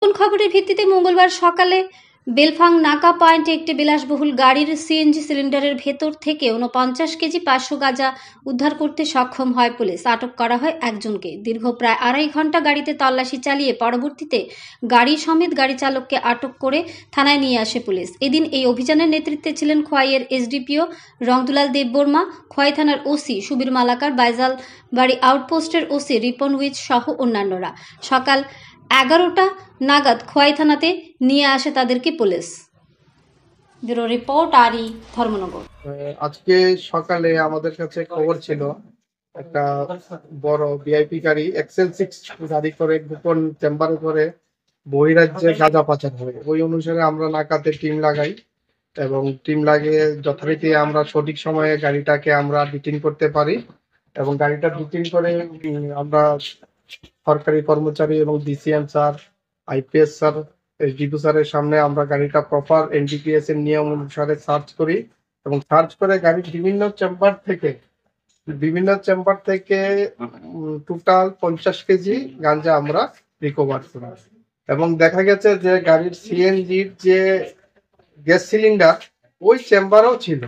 কোন খবরের ভিত্তিতে মঙ্গলবার সকালে বেলফাং নাকা পয়েন্টে একটি বিলাসবহুল গাড়ির সিএনজি সিলিন্ডারের ভেতর থেকে ৪৯ কেজি ৫০০ গাঁজা উদ্ধার করতে সক্ষম হয় পুলিশ। আটক করা হয় একজনকে। দীর্ঘ প্রায় ২.৫ ঘন্টা গাড়িতে তল্লাশি চালিয়ে পরবর্তীতে গাড়ি সমেত গাড়ি চালককে আটক করে থানায় নিয়ে আসে পুলিশ। এদিন এই অভিযানের নেতৃত্বে ছিলেন খোয়াইয়ের এসডিপিও রংদুলাল দেববর্মা, খোয়াই থানার ওসি সুবীর মালাকার, বাইজাল বাড়ি আউটপোস্টের ওসি রিপন উইচ সহ অন্যান্যরা। সকাল ১১টা নাগাদ খোয়াই থানাতে নিয়ে আসে তাদেরকে পুলিশ। ব্যুরো রিপোর্ট আরই ধর্মনগর। আজকে সকালে আমাদের কাছে খবর ছিল একটা বড় ভিআইপি গাড়ি XL6 গাড়ি করে গোপন চেম্বারে করে বহিরাজ্যে গাঁজা পাচার হয়। ওই অনুসারে আমরা নাকাতে টিম লাগাই এবং টিম লাগিয়ে যথারীতি আমরা সঠিক সময়ে গাড়িটাকে আমরা ডিটেইন করতে পারি এবং গাড়িটা ডিটেইন করে আমরা সরকারি কর্মচারী এবং DCM sir, IPS sir, SDP স্যারের সামনে আমরা গাড়িটা প্রপার এনডিপিএস এর নিয়ম অনুসারে সার্চ করি এবং সার্চ করে গাড়ির বিভিন্ন চেম্বার থেকে টোটাল 50 কেজি গাঁজা আমরা রিকভার করি এবং দেখা গেছে যে গাড়ির সিএনজির যে গ্যাস সিলিন্ডার ওই চেম্বারও ছিল।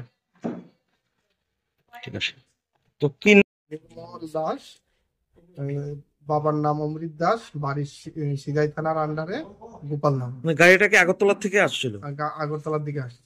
ঠিক আছে, তো কি দাস, বাবার নাম অমৃত দাস, বাড়ি সিগাই থানার আন্ডারে গোপাল নাম। গাড়িটাকে আগরতলা থেকে আসছিল? আগরতলার দিকে আসছে।